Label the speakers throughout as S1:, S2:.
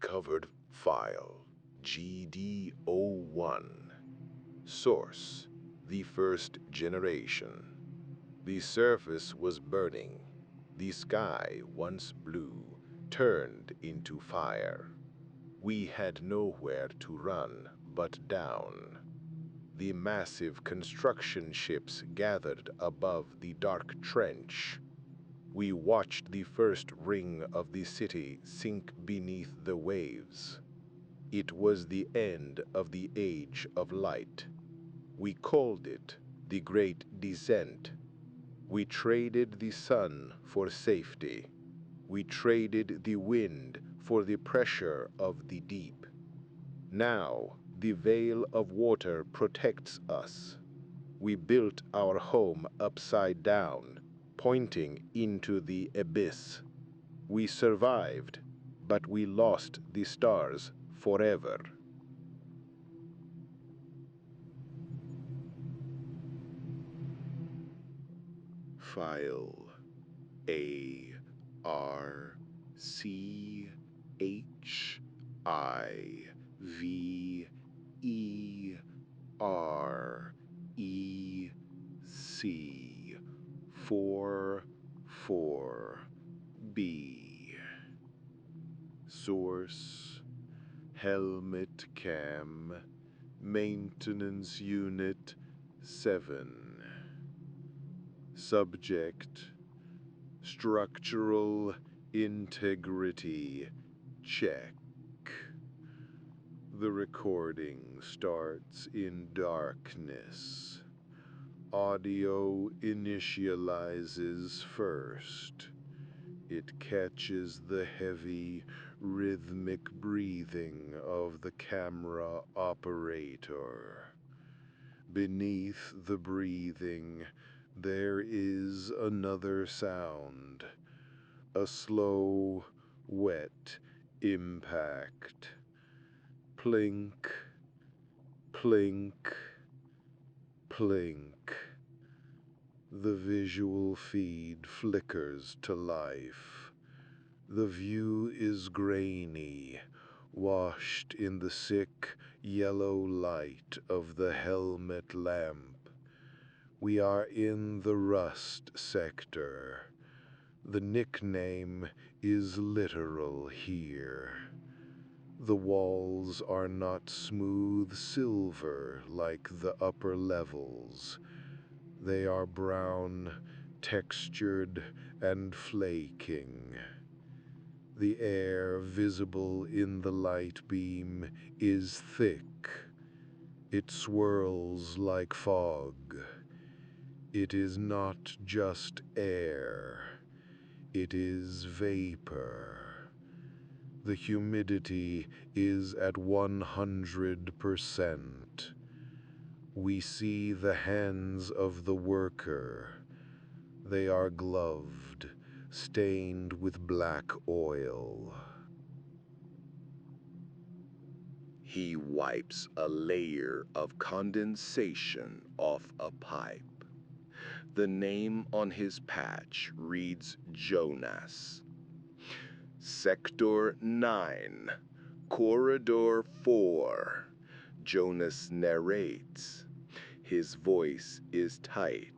S1: recovered file, GDO1. Source, the first generation. The surface was burning. The sky, once blue, turned into fire. We had nowhere to run but down. The massive construction ships gathered above the dark trench. We watched the first ring of the city sink beneath the waves. It was the end of the Age of Light. We called it the Great Descent. We traded the sun for safety. We traded the wind for the pressure of the deep. Now, the veil of water protects us. We built our home upside down, pointing into the abyss. We survived, but we lost the stars forever. File ARCHIVEREC Source, Helmet Cam, Maintenance Unit 7. Subject, Structural Integrity Check. The recording starts in darkness. Audio initializes first. It catches the heavy, rhythmic breathing of the camera operator. Beneath the breathing, there is another sound, a slow, wet impact. Plink, plink, plink. The visual feed flickers to life. The view is grainy, washed in the sick, yellow light of the helmet lamp. We are in the rust sector. The nickname is literal here. The walls are not smooth silver like the upper levels. They are brown, textured, and flaking. The air visible in the light beam is thick. It swirls like fog. It is not just air. It is vapor. The humidity is at 100%. We see the hands of the worker. They are gloved, stained with black oil. He wipes a layer of condensation off a pipe. The name on his patch reads Jonas. Sector 9, Corridor 4. Jonas narrates. His voice is tight.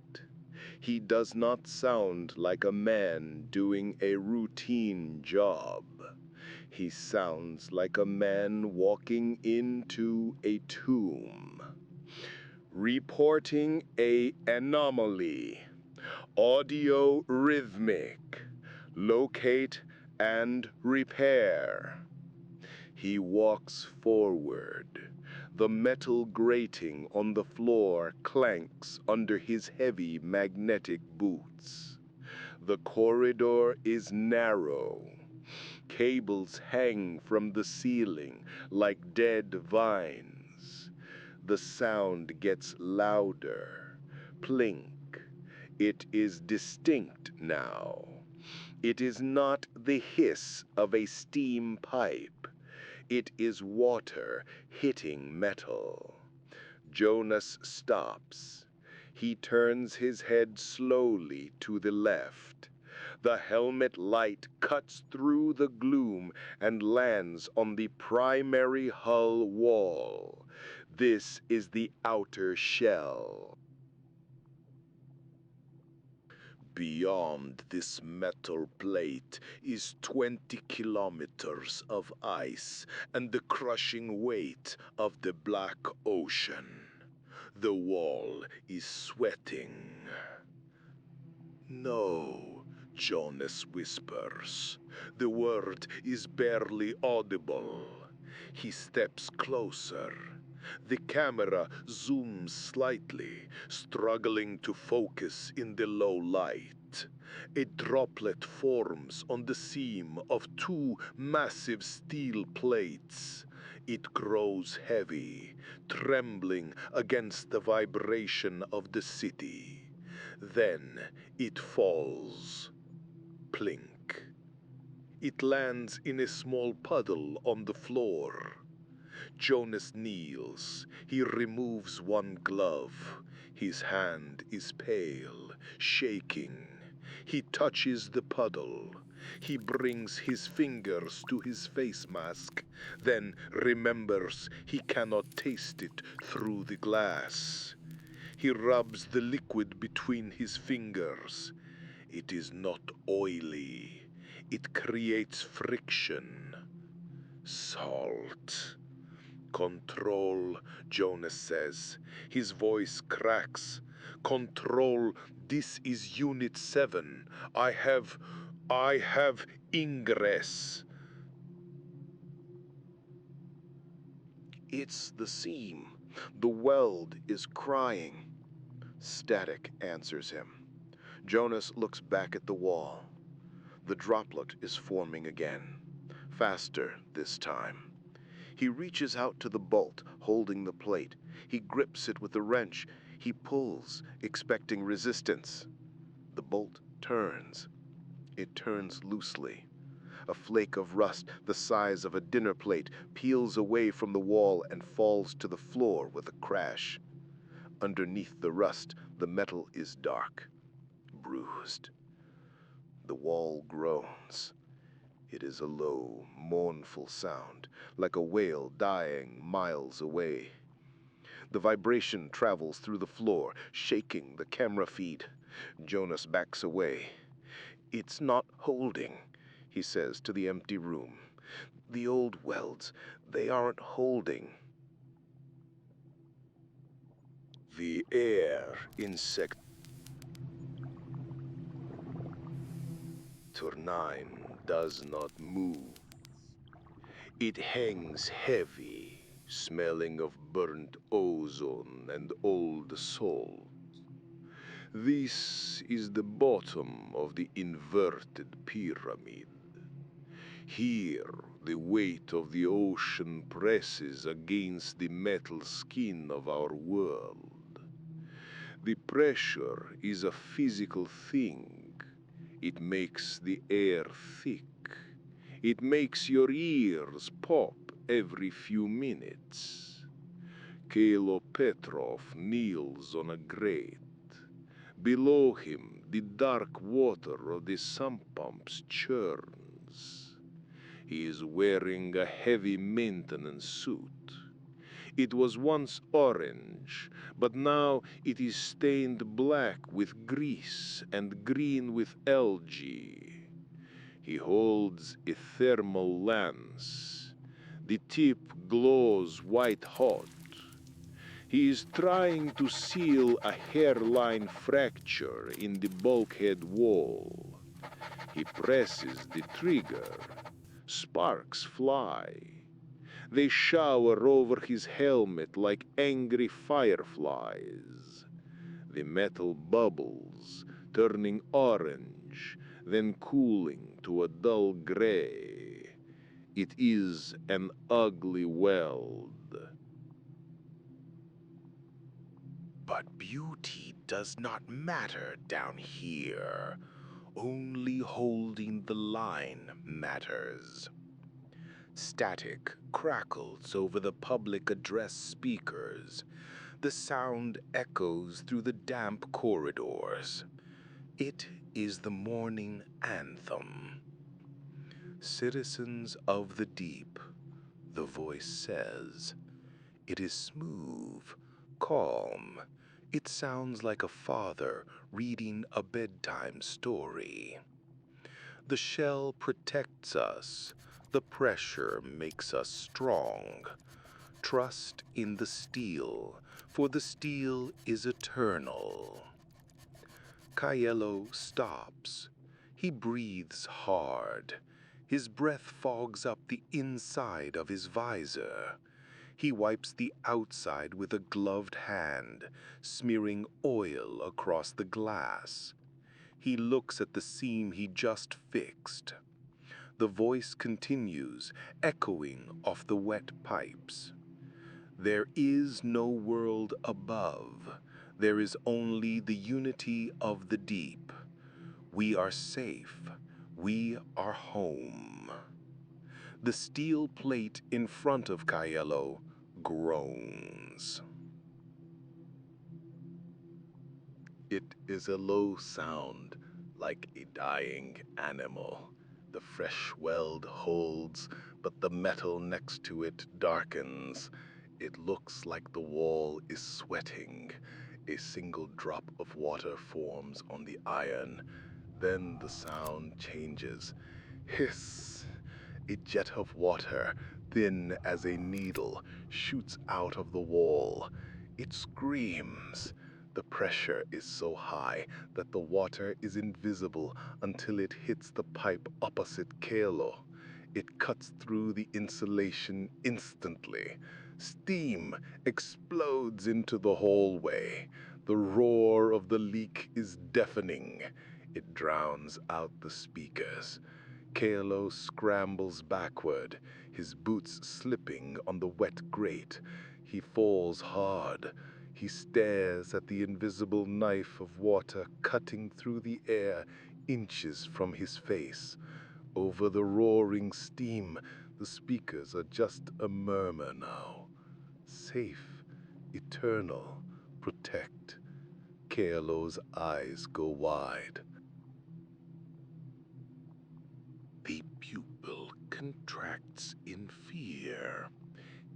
S1: He does not sound like a man doing a routine job. He sounds like a man walking into a tomb. Reporting a anomaly. Audio rhythmic. Locate and repair. He walks forward. The metal grating on the floor clanks under his heavy magnetic boots. The corridor is narrow. Cables hang from the ceiling like dead vines. The sound gets louder. Plink. It is distinct now. It is not the hiss of a steam pipe. It is water hitting metal. Jonas stops. He turns his head slowly to the left. The helmet light cuts through the gloom and lands on the primary hull wall. This is the outer shell. Beyond this metal plate is 20 kilometers of ice and the crushing weight of the black ocean. The wall is sweating. "No," Jonas whispers. The word is barely audible. He steps closer. The camera zooms slightly, struggling to focus in the low light. A droplet forms on the seam of two massive steel plates. It grows heavy, trembling against the vibration of the city. Then it falls. Plink. It lands in a small puddle on the floor. Jonas kneels. He removes one glove. His hand is pale, shaking. He touches the puddle. He brings his fingers to his face mask, then remembers he cannot taste it through the glass. He rubs the liquid between his fingers. It is not oily. It creates friction. Salt. "Control," Jonas says. His voice cracks. "Control, this is Unit 7. I have ingress."
S2: "It's the seam. The weld is crying." Static answers him. Jonas looks back at the wall. The droplet is forming again. Faster this time. He reaches out to the bolt, holding the plate. He grips it with a wrench. He pulls, expecting resistance. The bolt turns. It turns loosely. A flake of rust the size of a dinner plate peels away from the wall and falls to the floor with a crash. Underneath the rust, the metal is dark, bruised. The wall groans. It is a low, mournful sound, like a whale dying miles away. The vibration travels through the floor, shaking the camera feed. Jonas backs away. "It's not holding," he says to the empty room. "The old welds, they aren't holding."
S1: The air in Sector 9 does not move. It hangs heavy, smelling of burnt ozone and old salt. This is the bottom of the inverted pyramid. Here, the weight of the ocean presses against the metal skin of our world. The pressure is a physical thing. It makes the air thick. It makes your ears pop every few minutes. Kalo Petrov kneels on a grate. Below him, the dark water of the sump pumps churns. He is wearing a heavy maintenance suit. It was once orange, but now it is stained black with grease and green with algae. He holds a thermal lance. The tip glows white hot. He is trying to seal a hairline fracture in the bulkhead wall. He presses the trigger. Sparks fly. They shower over his helmet like angry fireflies. The metal bubbles, turning orange, then cooling to a dull gray. It is an ugly weld.
S2: But beauty does not matter down here. Only holding the line matters. Static crackles over the public address speakers. The sound echoes through the damp corridors. It
S1: is the morning anthem. Citizens of the deep, the voice says. It is smooth, calm. It sounds like a father reading a bedtime story. The shell protects us. The pressure makes us strong. Trust in the steel, for the steel is eternal. Caiello stops. He breathes hard. His breath fogs up the inside of his visor. He wipes the outside with a gloved hand, smearing oil across the glass. He looks at the seam he just fixed. The voice continues, echoing off the wet pipes. There is no world above. There is only the unity of the deep. We are safe. We are home. The steel plate in front of Caiello groans. It is a low sound, like a dying animal. The fresh weld holds, but the metal next to it darkens. It looks like the wall is sweating. A single drop of water forms on the iron. Then the sound changes. Hiss! A jet of water, thin as a needle, shoots out of the wall. It screams. The pressure is so high that the water is invisible until it hits the pipe opposite Caiello. It cuts through the insulation instantly. Steam explodes into the hallway. The roar of the leak is deafening. It drowns out the speakers. Caiello scrambles backward, his boots slipping on the wet grate. He falls hard. He stares at the invisible knife of water cutting through the air inches from his face. Over the roaring steam, the speakers are just a murmur now. Safe, eternal, protect. Caiello's eyes go wide. The pupil contracts in fear.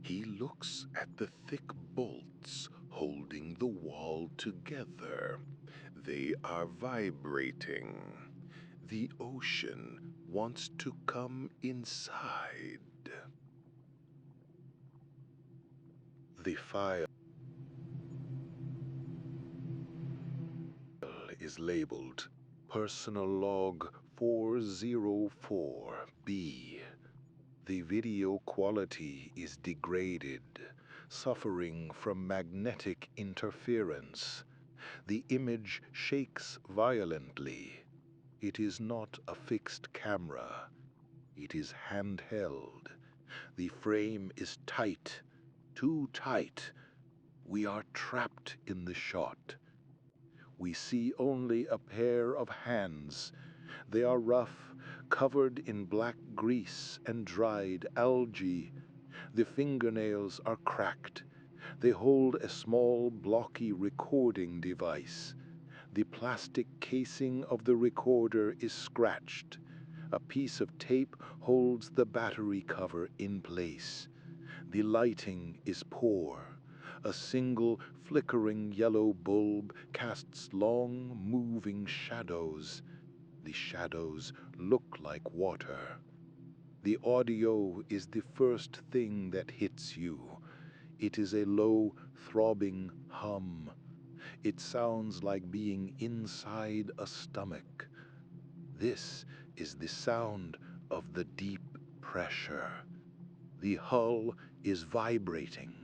S1: He looks at the thick bolts holding the wall together. They are vibrating. The ocean wants to come inside. The file is labeled Personal Log 404B. The video quality is degraded, suffering from magnetic interference. The image shakes violently. It is not a fixed camera. It is handheld. The frame is tight, too tight. We are trapped in the shot. We see only a pair of hands. They are rough, covered in black grease and dried algae. The fingernails are cracked. They hold a small, blocky recording device. The plastic casing of the recorder is scratched. A piece of tape holds the battery cover in place. The lighting is poor. A single flickering yellow bulb casts long, moving shadows. The shadows look like water. The audio is the first thing that hits you. It is a low, throbbing hum. It sounds like being inside a stomach. This is the sound of the deep pressure. The hull is vibrating.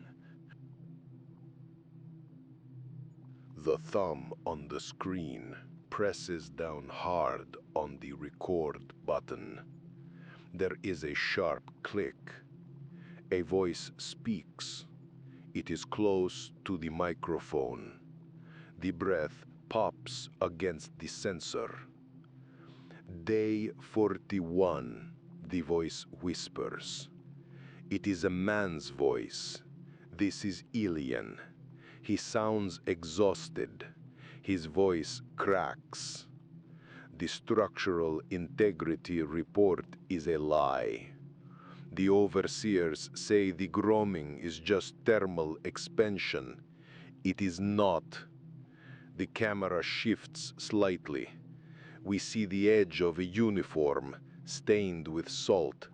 S1: The thumb on the screen presses down hard on the record button. There is a sharp click. A voice speaks. It is close to the microphone. The breath pops against the sensor. Day 41, the voice whispers. It is a man's voice. This is Ilian. He sounds exhausted. His voice cracks. The structural integrity report is a lie. The overseers say the gromming is just thermal expansion. It is not. The camera shifts slightly. We see the edge of a uniform stained with salt.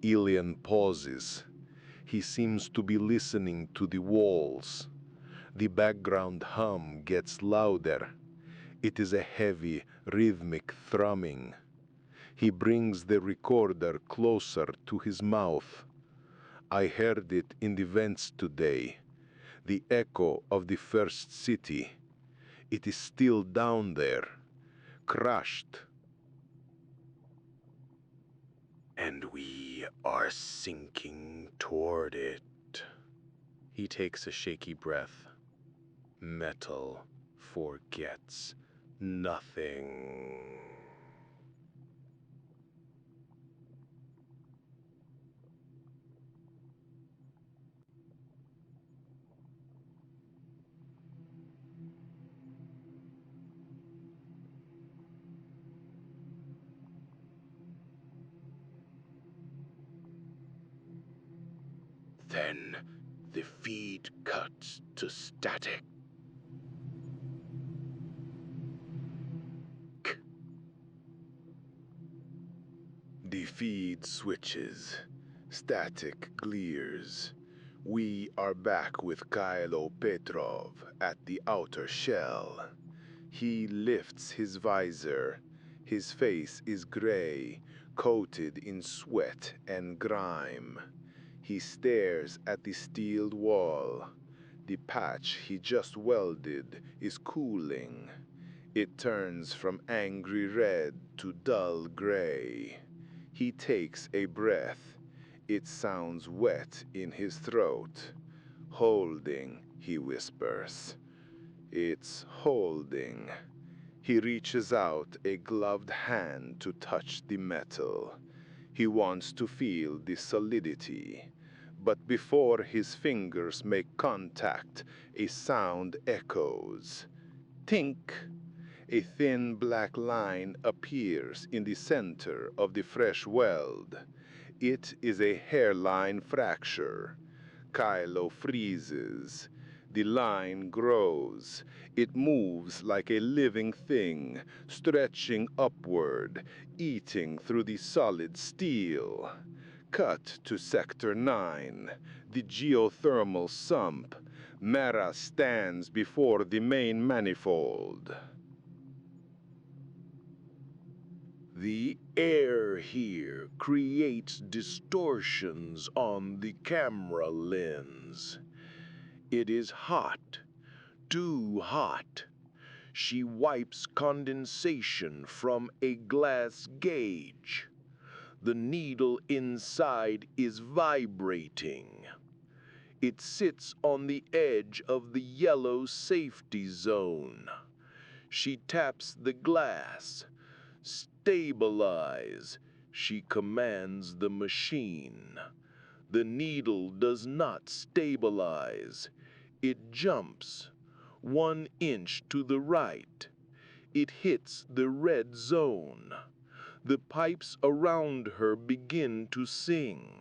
S1: Ilian pauses. He seems to be listening to the walls. The background hum gets louder. It is a heavy, rhythmic thrumming. He brings the recorder closer to his mouth. I heard it in the vents today. The echo of the first city. It is still down there, crushed. And we are sinking toward it. He takes a shaky breath. Metal forgets nothing. Then the feed cuts to static. The feed switches. Static clears. We are back with Kylo Petrov at the outer shell. He lifts his visor. His face is gray, coated in sweat and grime. He stares at the steeled wall. The patch he just welded is cooling. It turns from angry red to dull gray. He takes a breath. It sounds wet in his throat. Holding, he whispers. It's holding. He reaches out a gloved hand to touch the metal. He wants to feel the solidity. But before his fingers make contact, a sound echoes. Tink! A thin black line appears in the center of the fresh weld. It is a hairline fracture. Kylo freezes. The line grows. It moves like a living thing, stretching upward, eating through the solid steel. Cut to Sector 9, the geothermal sump. Mara stands before the main manifold. The air here creates distortions on the camera lens. It is hot, too hot. She wipes condensation from a glass gauge. The needle inside is vibrating. It sits on the edge of the yellow safety zone. She taps the glass. Stabilize, she commands the machine. The needle does not stabilize. It jumps 1 inch to the right. It hits the red zone. The pipes around her begin to sing.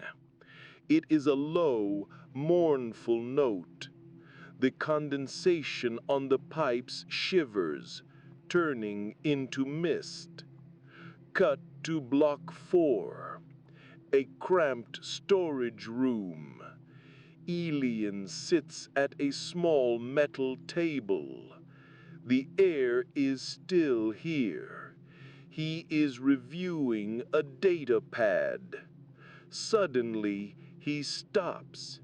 S1: It is a low, mournful note. The condensation on the pipes shivers, turning into mist. Cut to Block 4, a cramped storage room. Elian sits at a small metal table. The air is still here. He is reviewing a data pad. Suddenly, he stops.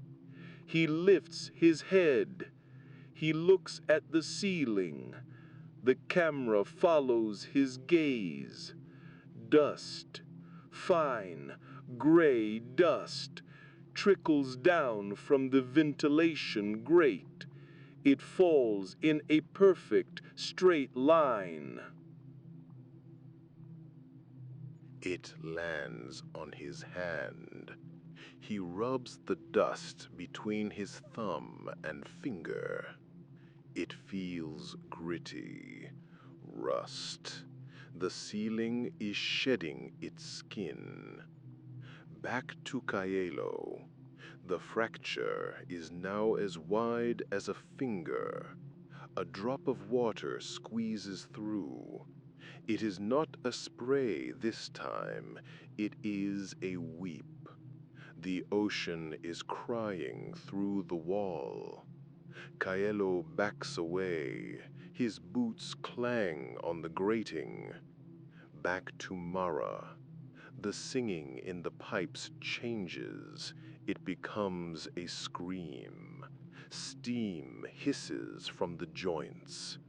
S1: He lifts his head. He looks at the ceiling. The camera follows his gaze. Dust, fine, gray dust, trickles down from the ventilation grate. It falls in a perfect straight line. It lands on his hand. He rubs the dust between his thumb and finger. It feels gritty, rust. The ceiling is shedding its skin. Back to Kaelo. The fracture is now as wide as a finger. A drop of water squeezes through. It is not a spray this time, it is a weep. The ocean is crying through the wall. Kaelo backs away. His boots clang on the grating. Back to Mara. The singing in the pipes changes. It becomes a scream. Steam hisses from the joints.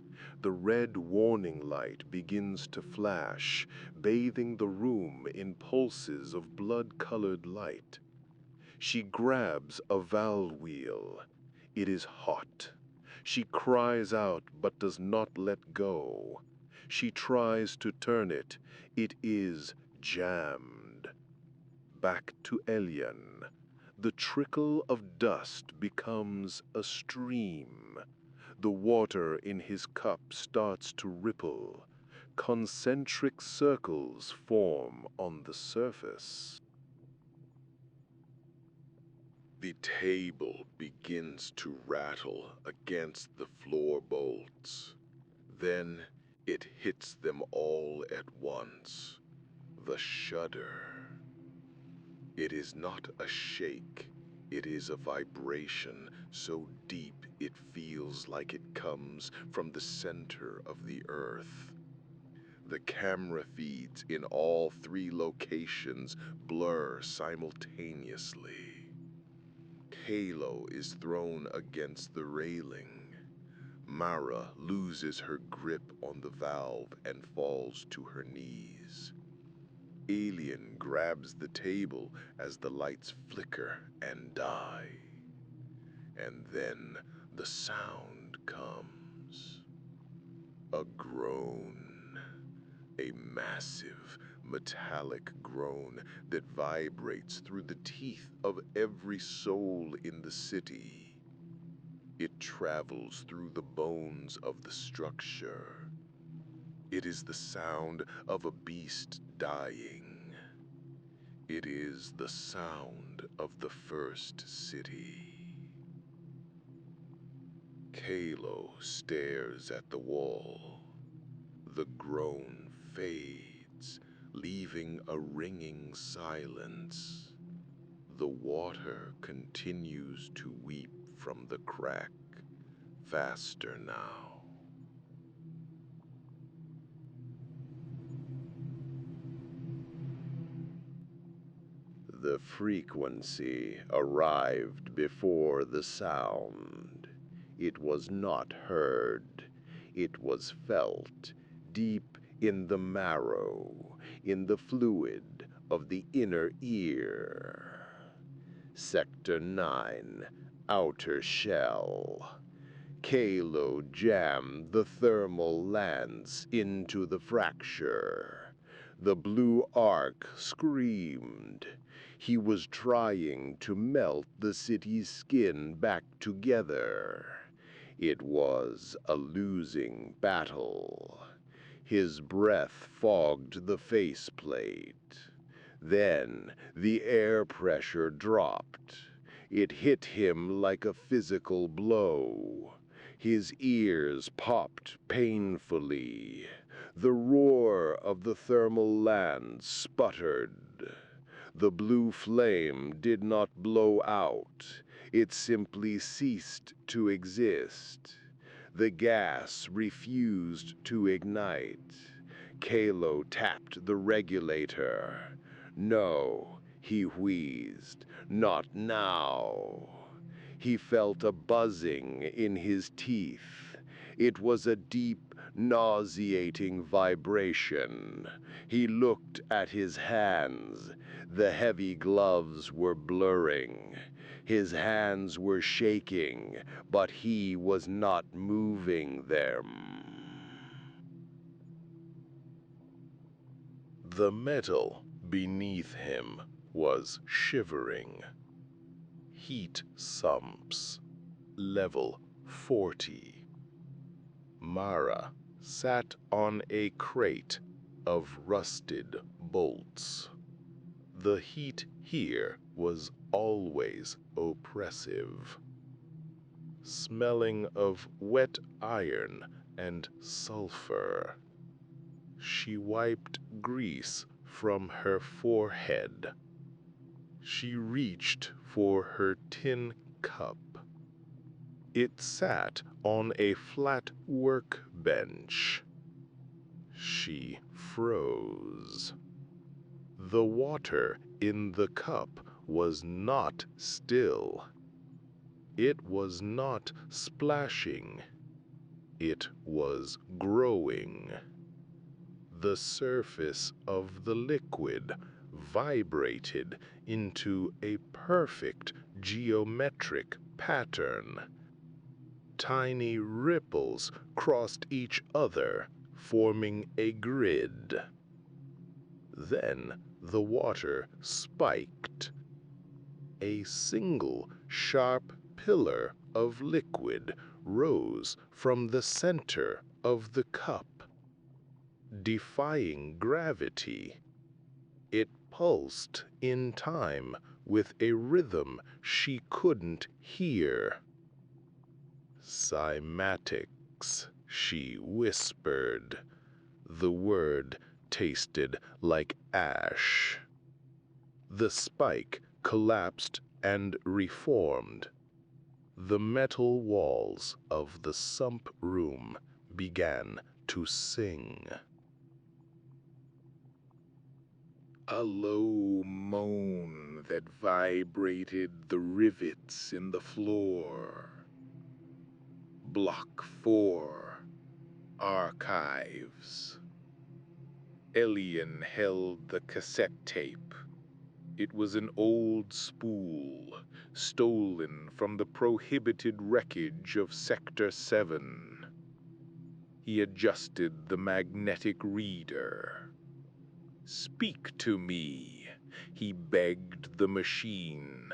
S1: The red warning light begins to flash, bathing the room in pulses of blood-colored light. She grabs a valve wheel. It is hot. She cries out but does not let go. She tries to turn it. It is jammed. Back to Elian. The trickle of dust becomes a stream. The water in his cup starts to ripple. Concentric circles form on the surface. The table begins to rattle against the floor bolts. Then it hits them all at once. The shudder. It is not a shake. It is a vibration so deep it feels like it comes from the center of the earth. The camera feeds in all 3 locations blur simultaneously. Halo is thrown against the railing. Mara loses her grip on the valve and falls to her knees. Alien grabs the table as the lights flicker and die. And then the sound comes. A groan. A massive, metallic groan that vibrates through the teeth of every soul in the city. It travels through the bones of the structure. It is the sound of a beast dying. It is the sound of the first city. Kalo stares at the wall. The groan fades, leaving a ringing silence. The water continues to weep from the crack, faster now. The frequency arrived before the sound. It was not heard. It was felt deep in the marrow, in the fluid of the inner ear. Sector 9, Outer Shell. Kalo jammed the thermal lance into the fracture. The blue arc screamed. He was trying to melt the city's skin back together. It was a losing battle. His breath fogged the faceplate. Then the air pressure dropped. It hit him like a physical blow. His ears popped painfully. The roar of the thermal lance sputtered. The blue flame did not blow out. It simply ceased to exist. The gas refused to ignite. Kalo tapped the regulator. No, he wheezed. Not now. He felt a buzzing in his teeth. It was a deep, nauseating vibration. He looked at his hands. The heavy gloves were blurring. His hands were shaking, but he was not moving them. The metal beneath him was shivering. Heat sumps. Level 40. Mara sat on a crate of rusted bolts. The heat here was always oppressive, smelling of wet iron and sulfur. She wiped grease from her forehead. She reached for her tin cup. It sat on a flat workbench. She froze. The water in the cup was not still. It was not splashing. It was growing. The surface of the liquid vibrated into a perfect geometric pattern. Tiny ripples crossed each other, forming a grid. Then the water spiked. A single sharp pillar of liquid rose from the center of the cup. Defying gravity, it pulsed in time with a rhythm she couldn't hear. Cymatics, she whispered. The word tasted like ash. The spike collapsed and reformed. The metal walls of the sump room began to sing. A low moan that vibrated the rivets in the floor. Block 4, Archives. Elian held the cassette tape. It was an old spool, stolen from the prohibited wreckage of Sector 7. He adjusted the magnetic reader. "Speak to me," he begged the machine.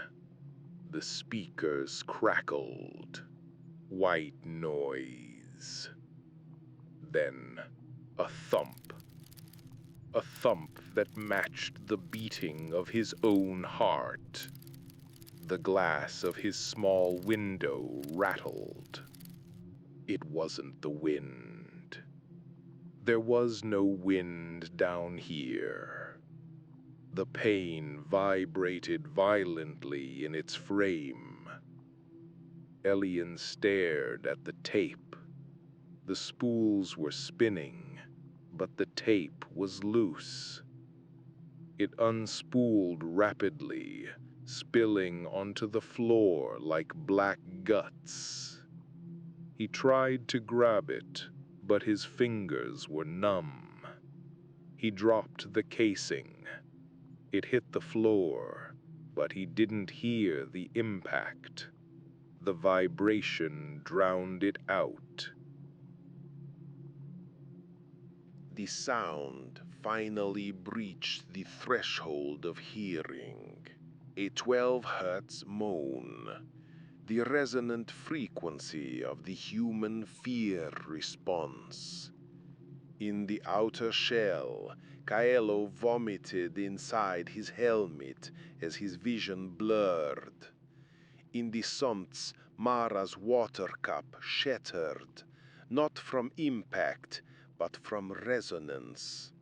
S1: The speakers crackled. White noise. Then a thump. A thump that matched the beating of his own heart. The glass of his small window rattled. It wasn't the wind. There was no wind down here. The pain vibrated violently in its frame. Elian stared at the tape. The spools were spinning, but the tape was loose. It unspooled rapidly, spilling onto the floor like black guts. He tried to grab it, but his fingers were numb. He dropped the casing. It hit the floor, but he didn't hear the impact. The vibration drowned it out. The sound finally breached the threshold of hearing. A 12 Hertz moan, the resonant frequency of the human fear response. In the outer shell, Kaelo vomited inside his helmet as his vision blurred. In the sumps, Mara's water cup shattered, not from impact, but from resonance.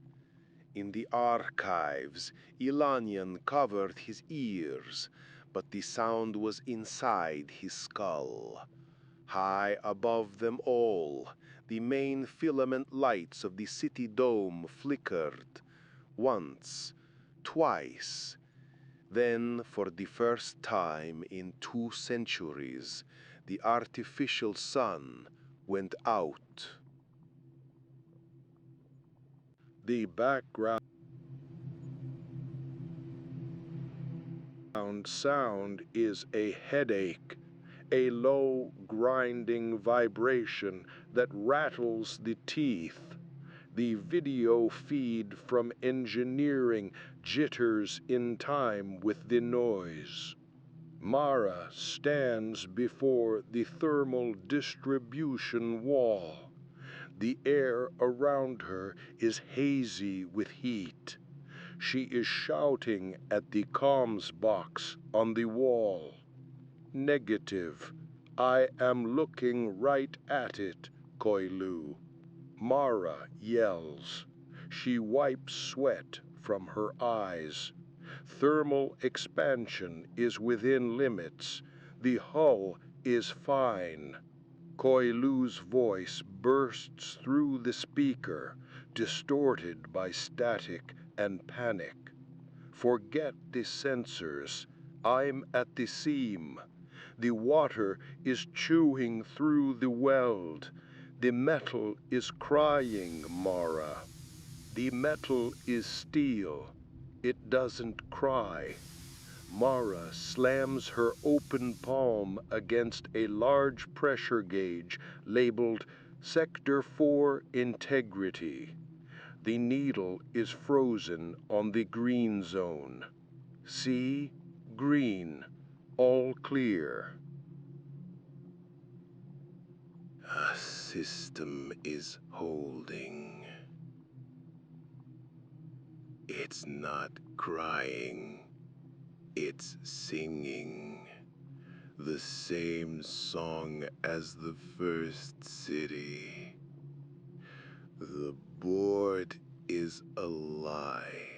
S1: In the archives, Ilanian covered his ears, but the sound was inside his skull. High above them all, the main filament lights of the city dome flickered. Once, twice. Then, for the first time in 2 centuries, the artificial sun went out. The background sound is a headache, a low, grinding vibration that rattles the teeth. The video feed from engineering jitters in time with the noise. Mara stands before the thermal distribution wall. The air around her is hazy with heat. She is shouting at the comms box on the wall. Negative. I am looking right at it, Koilu. Mara yells. She wipes sweat from her eyes. Thermal expansion is within limits. The hull is fine. Koilu's voice bursts through the speaker, distorted by static and panic. Forget the sensors. I'm at the seam. The water is chewing through the weld. The metal is crying, Mara. The metal is steel. It doesn't cry. Mara slams her open palm against a large pressure gauge labeled Sector 4 Integrity. The needle is frozen on the green zone. See? Green. All clear. A system is holding. It's not crying. It's singing. The same song as the first city. The board is a lie.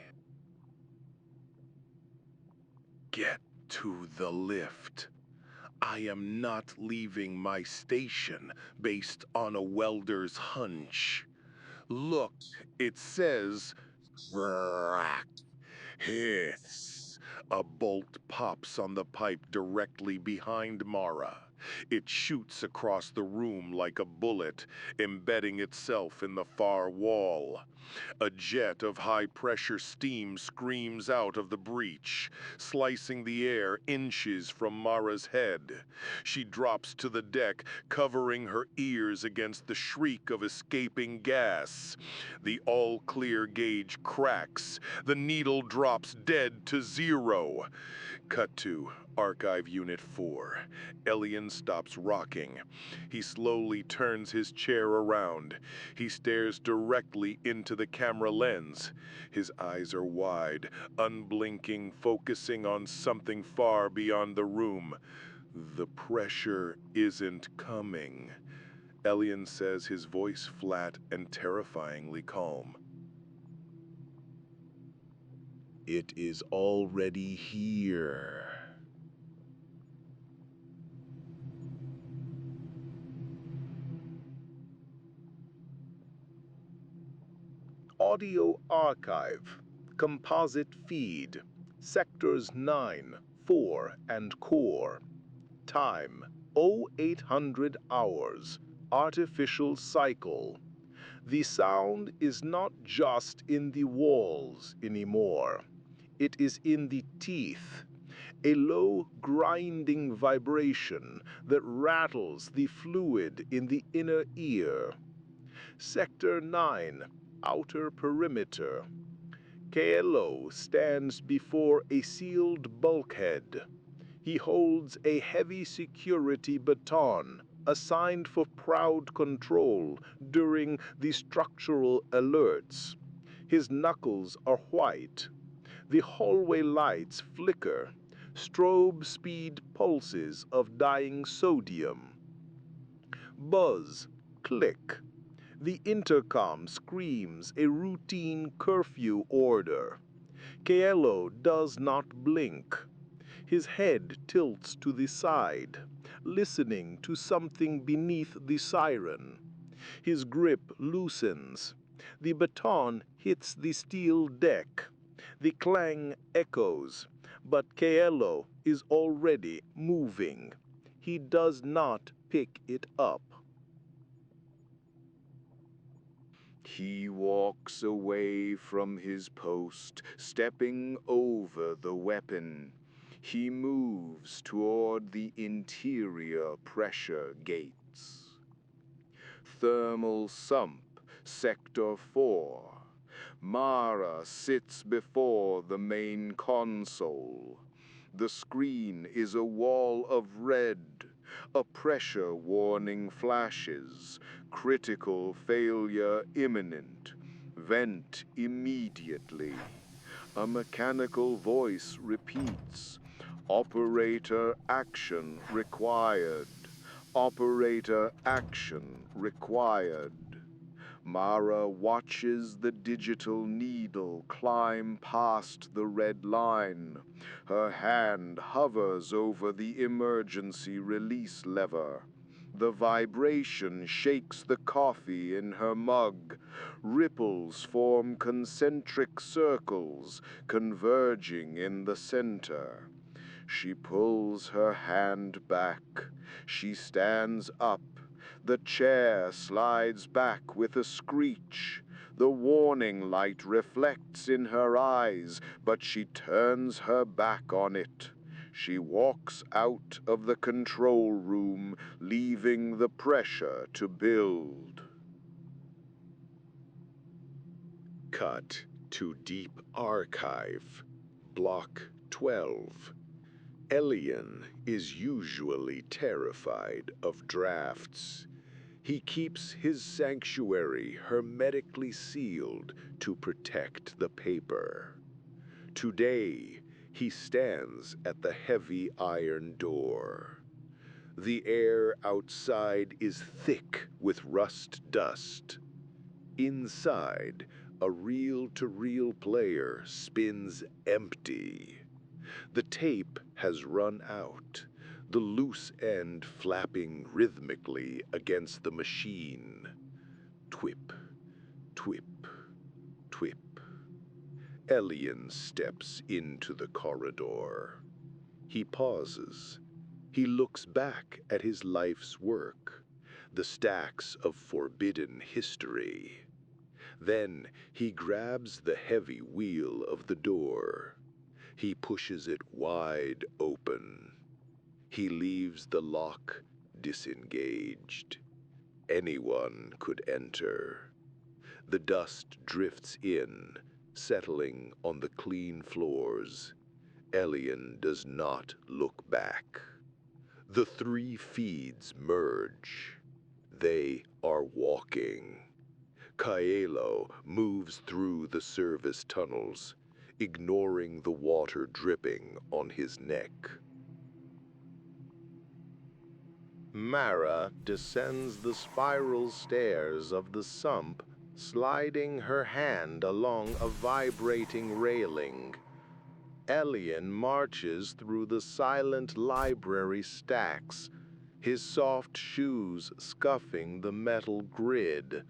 S1: Get to the lift. I am not leaving my station based on a welder's hunch. Look, it says, crack, hiss. A bolt pops on the pipe directly behind Mara. It shoots across the room like a bullet, embedding itself in the far wall. A jet of high-pressure steam screams out of the breach, slicing the air inches from Mara's head. She drops to the deck, covering her ears against the shriek of escaping gas. The all-clear gauge cracks. The needle drops dead to zero. Cut to Archive Unit 4. Elian stops rocking. He slowly turns his chair around. He stares directly into the camera lens. His eyes are wide, unblinking, focusing on something far beyond the room. The pressure isn't coming. Elian says, his voice flat and terrifyingly calm. It is already here. Audio Archive, Composite Feed, Sectors 9, 4, and Core. Time, 0800 hours, Artificial Cycle. The sound is not just in the walls anymore. It is in the teeth, a low grinding vibration that rattles the fluid in the inner ear. Sector 9, Outer Perimeter. KLO stands before a sealed bulkhead. He holds a heavy security baton assigned for crowd control during the structural alerts. His knuckles are white. The hallway lights flicker, strobe speed pulses of dying sodium. Buzz, click. The intercom screams a routine curfew order. Kaelo does not blink. His head tilts to the side, listening to something beneath the siren. His grip loosens. The baton hits the steel deck. The clang echoes, but Kaelo is already moving. He does not pick it up. He walks away from his post, stepping over the weapon. He moves toward the interior pressure gates. Thermal sump, Sector 4. Mara sits before the main console. The screen is a wall of red.
S2: A pressure warning flashes. Critical failure imminent. Vent immediately. A mechanical voice repeats. Operator action required. Operator action required. Mara watches the digital needle climb past the red line. Her hand hovers over the emergency release lever. The vibration shakes the coffee in her mug. Ripples form concentric circles, converging in the center. She pulls her hand back. She stands up. The chair slides back with a screech. The warning light reflects in her eyes, but she turns her back on it. She walks out of the control room, leaving the pressure to build.
S1: Cut to Deep Archive, Block 12. Elian is usually terrified of drafts. He keeps his sanctuary hermetically sealed to protect the paper. Today, he stands at the heavy iron door. The air outside is thick with rust dust. Inside, a reel-to-reel player spins empty. The tape has run out, the loose end flapping rhythmically against the machine. Twip, twip, twip. Elian steps into the corridor. He pauses. He looks back at his life's work, the stacks of forbidden history. Then he grabs the heavy wheel of the door. He pushes it wide open. He leaves the lock disengaged. Anyone could enter. The dust drifts in, settling on the clean floors. Elian does not look back. The three feeds merge. They are walking. Kaelo moves through the service tunnels, ignoring the water dripping on his neck. Mara descends the spiral stairs of the sump, sliding her hand along a vibrating railing. Elian marches through the silent library stacks, his soft shoes scuffing the metal grid.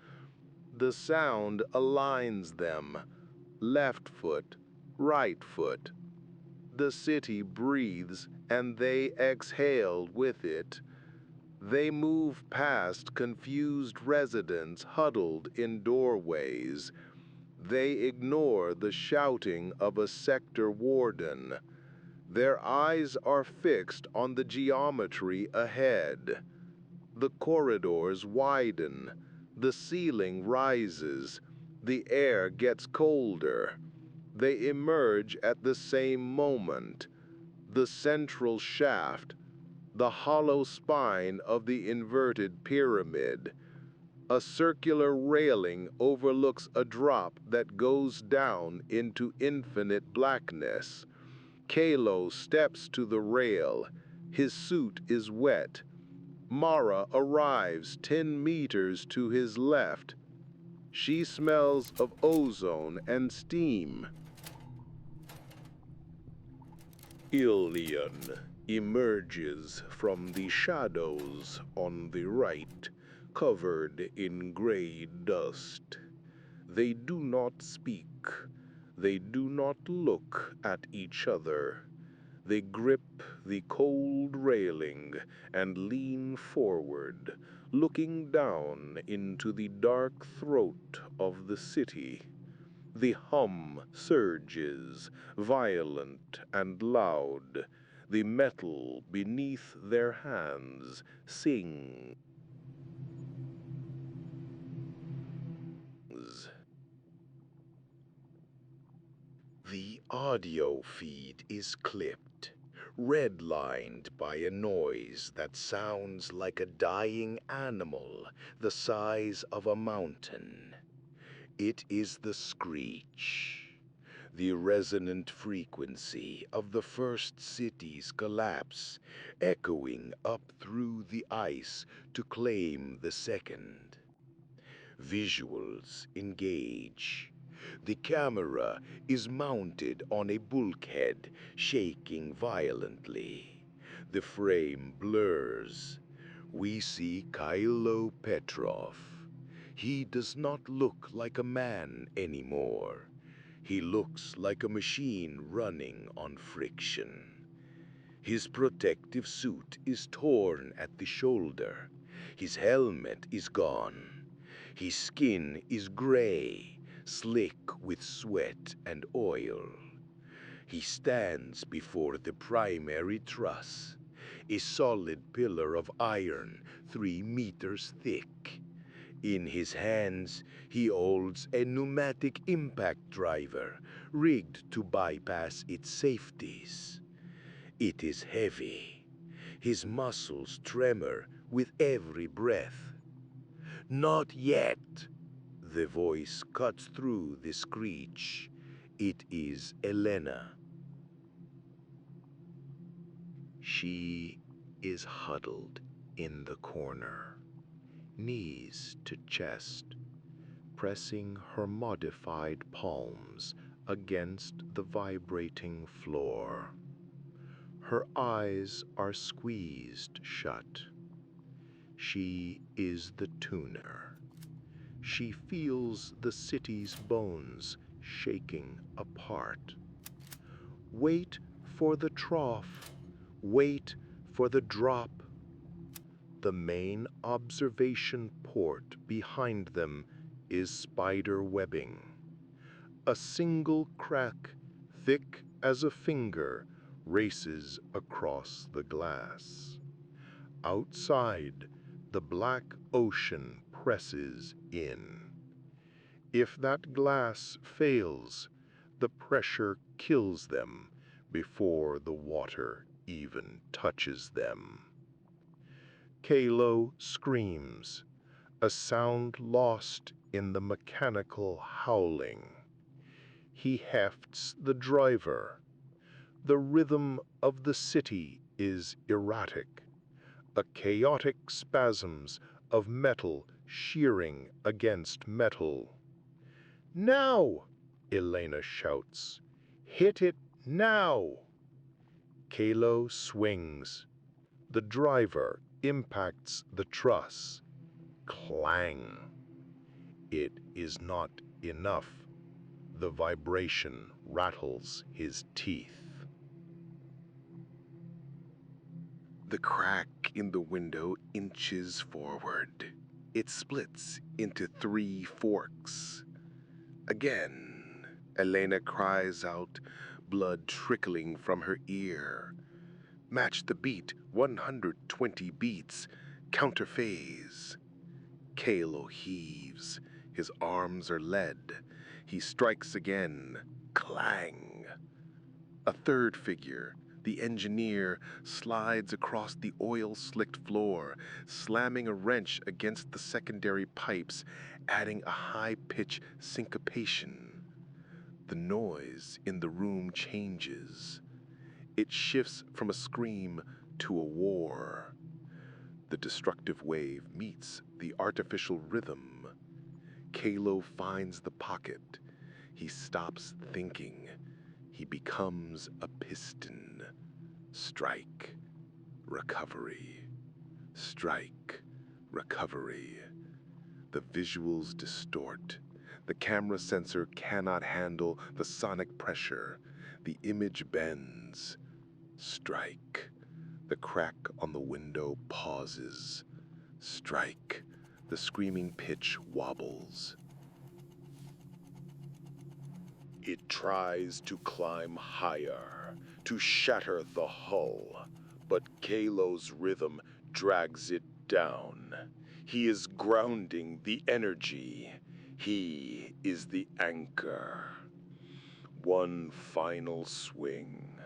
S1: The sound aligns them, left foot, right foot. The city breathes, and they exhale with it. They move past confused residents huddled in doorways. They ignore the shouting of a sector warden. Their eyes are fixed on the geometry ahead. The corridors widen. The ceiling rises. The air gets colder. They emerge at the same moment. The central shaft, the hollow spine of the inverted pyramid. A circular railing overlooks a drop that goes down into infinite blackness. Kalo steps to the rail. His suit is wet. Mara arrives 10 meters to his left. She smells of ozone and steam. Ilion emerges from the shadows on the right, covered in gray dust. They do not speak. They do not look at each other. They grip the cold railing and lean forward, looking down into the dark throat of the city. The hum surges, violent and loud. The metal beneath their hands sings. The audio feed is clipped,
S3: redlined by a noise that sounds like a dying animal the size of a mountain. It is the screech, the resonant frequency of the first city's collapse, echoing up through the ice to claim the second. Visuals engage. The camera is mounted on a bulkhead, shaking violently. The frame blurs. We see Kylo Petrov. He does not look like a man anymore. He looks like a machine running on friction. His protective suit is torn at the shoulder. His helmet is gone. His skin is gray, slick with sweat and oil. He stands before the primary truss, a solid pillar of iron 3 meters thick. In his hands, he holds a pneumatic impact driver, rigged to bypass its safeties. It is heavy. His muscles tremor with every breath. Not yet. The voice cuts through the screech. It is Elena. She is huddled in the corner, knees to chest, pressing her modified palms against the vibrating floor. Her eyes are squeezed shut. She is the tuner. She feels the city's bones shaking apart. Wait for the trough. Wait for the drop. The main observation port behind them is spider webbing. A single crack, thick as a finger, races across the glass. Outside, the black ocean presses in. If that glass fails, the pressure kills them before the water even touches them. Kalo screams, a sound lost in the mechanical howling. He hefts the driver. The rhythm of the city is erratic, a chaotic spasms of metal shearing against metal. Now, Elena shouts. Hit it now. Kalo swings. The driver impacts the truss. Clang. It is not enough. The vibration rattles his teeth.
S2: The crack in the window inches forward. It splits into 3 forks. Again, Elena cries out, blood trickling from her ear. Match the beat, 120 beats, counterphase. Kalo heaves. His arms are lead. He strikes again. Clang. A third figure, the engineer, slides across the oil-slicked floor, slamming a wrench against the secondary pipes, adding a high-pitch syncopation. The noise in the room changes. It shifts from a scream to a war. The destructive wave meets the artificial rhythm. Kalo finds the pocket. He stops thinking. He becomes a piston. Strike, recovery. Strike, recovery. The visuals distort. The camera sensor cannot handle the sonic pressure. The image bends. Strike. The crack on the window pauses. Strike. The screaming pitch wobbles.
S3: It tries to climb higher, to shatter the hull, but Kalo's rhythm drags it down. He is grounding the energy. He is the anchor. One final swing.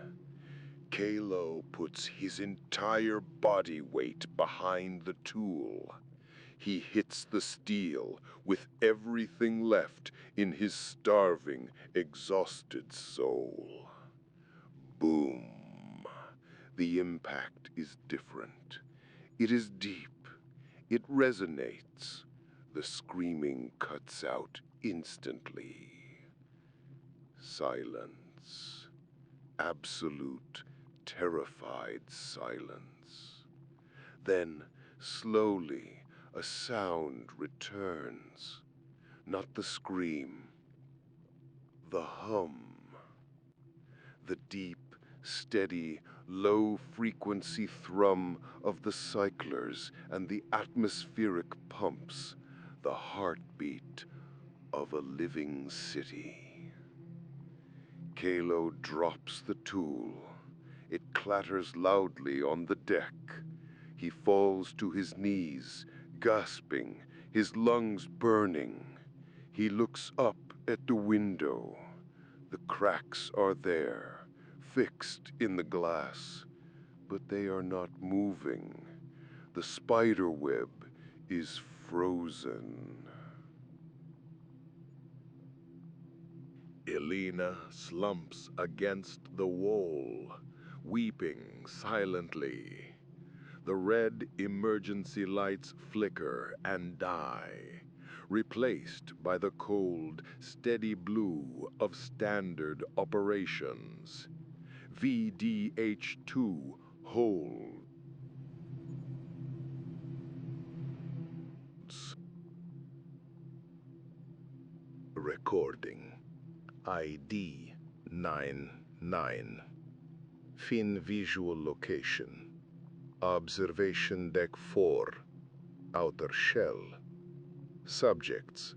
S1: Kalo puts his entire body weight behind the tool. He hits the steel with everything left in his starving, exhausted soul. Boom. The impact is different. It is deep. It resonates. The screaming cuts out instantly. Silence. Absolute, terrified silence. Then, slowly, a sound returns. Not the scream, the hum. The deep, steady, low-frequency thrum of the cyclers and the atmospheric pumps, the heartbeat of a living city. Kalo drops the tool. It clatters loudly on the deck. He falls to his knees, gasping, his lungs burning. He looks up at the window. The cracks are there, fixed in the glass, but they are not moving. The spider web is frozen. Elena slumps against the wall, weeping silently. The red emergency lights flicker and die, replaced by the cold, steady blue of standard operations. VDOH-2 holds. Recording. ID 99. Fin visual location. Observation deck 4. Outer shell. Subjects: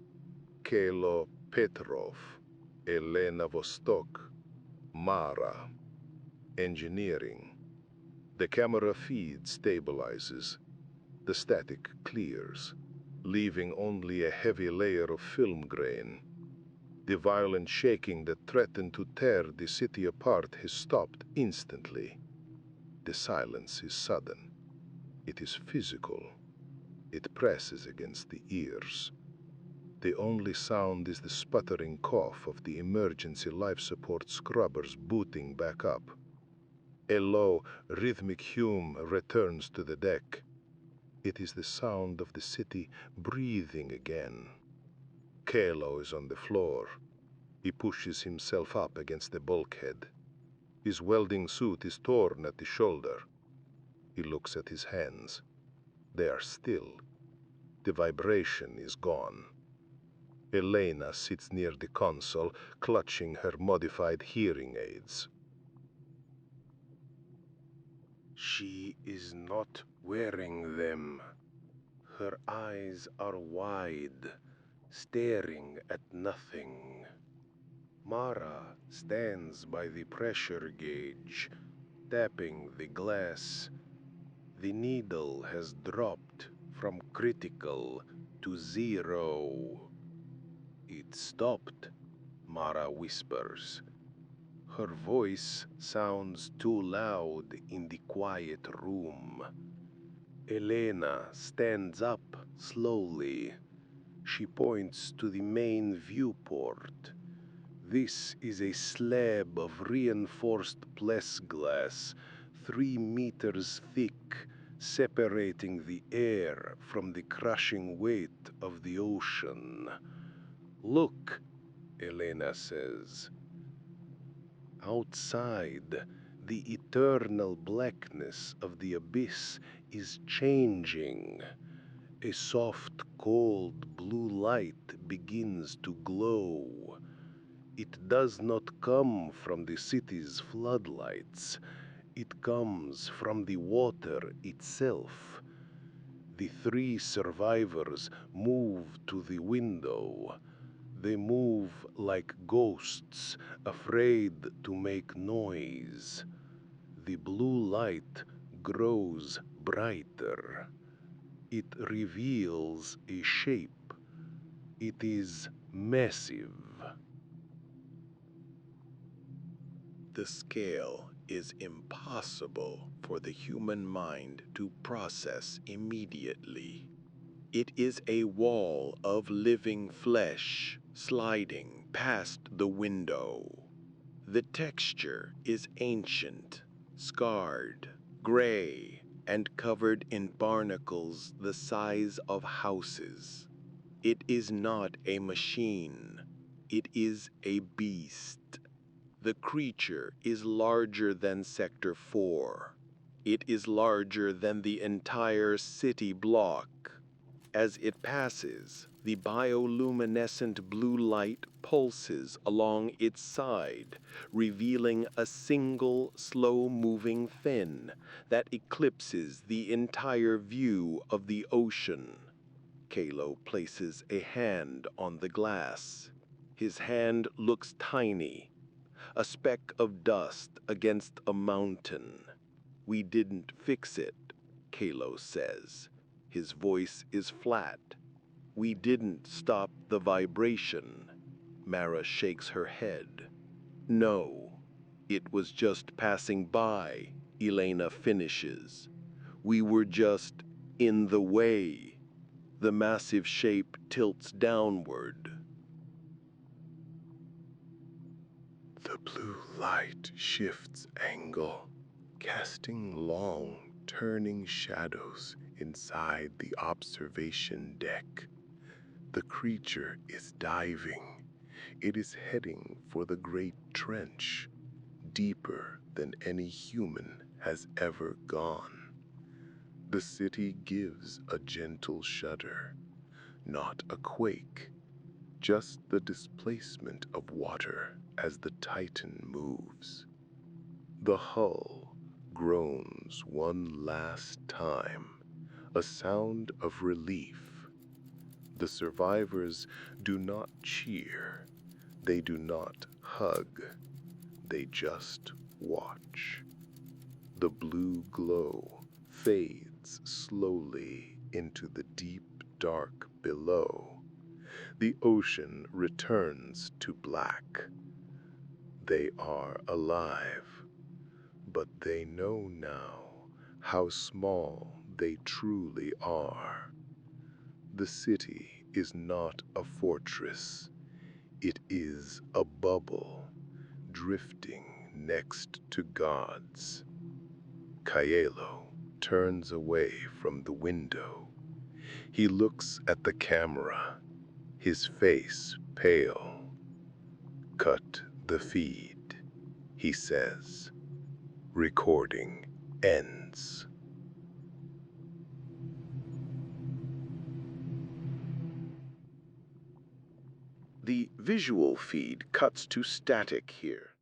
S1: Kalo Petrov, Elena Vostok, Mara. Engineering. The camera feed stabilizes. The static clears, leaving only a heavy layer of film grain. The violent shaking that threatened to tear the city apart has stopped instantly. The silence is sudden. It is physical. It presses against the ears. The only sound is the sputtering cough of the emergency life support scrubbers booting back up. A low, rhythmic hum returns to the deck. It is the sound of the city breathing again. Kalo is on the floor. He pushes himself up against the bulkhead. His welding suit is torn at the shoulder. He looks at his hands. They are still. The vibration is gone. Elena sits near the console, clutching her modified hearing aids. She is not wearing them. Her eyes are wide, staring at nothing. Mara stands by the pressure gauge, tapping the glass. The needle has dropped from critical to 0. It stopped, Mara whispers. Her voice sounds too loud in the quiet room. Elena stands up slowly. She points to the main viewport. This is a slab of reinforced plexiglass, 3 meters thick, separating the air from the crushing weight of the ocean. Look, Elena says. Outside, the eternal blackness of the abyss is changing. A soft, cold blue light begins to glow. It does not come from the city's floodlights. It comes from the water itself. The 3 survivors move to the window. They move like ghosts, afraid to make noise. The blue light grows brighter. It reveals a shape. It is massive. The scale
S3: is impossible for the human mind to process immediately. It is a wall of living flesh sliding past the window. The texture is ancient, scarred, gray, and covered in barnacles the size of houses. It is not a machine. It is a beast. The creature is larger than Sector 4. It is larger than the entire city block. As it passes, the bioluminescent blue light pulses along its side, revealing a single slow-moving fin that eclipses the entire view of the ocean. Kalo places a hand on the glass. His hand looks tiny, a speck of dust against a mountain. "We didn't fix it," Kalo says. His voice is flat. "We didn't stop the vibration." Mara shakes her head. "No, it was just passing by," Elena finishes. "We were just in the way." The massive shape tilts downward.
S1: The blue light shifts angle, casting long, turning shadows inside the observation deck. The creature is diving. It is heading for the great trench, deeper than any human has ever gone. The city gives a gentle shudder, not a quake, just the displacement of water as the Titan moves. The hull groans one last time, a sound of relief. The survivors do not cheer, they do not hug, they just watch. The blue glow fades slowly into the deep dark below. The ocean returns to black. They are alive, but they know now how small they truly are. The city is not a fortress. It is a bubble, drifting next to gods. Kaelo turns away from the window. He looks at the camera, his face pale. "Cut the feed," he says. Recording ends.
S2: The visual feed cuts to static here.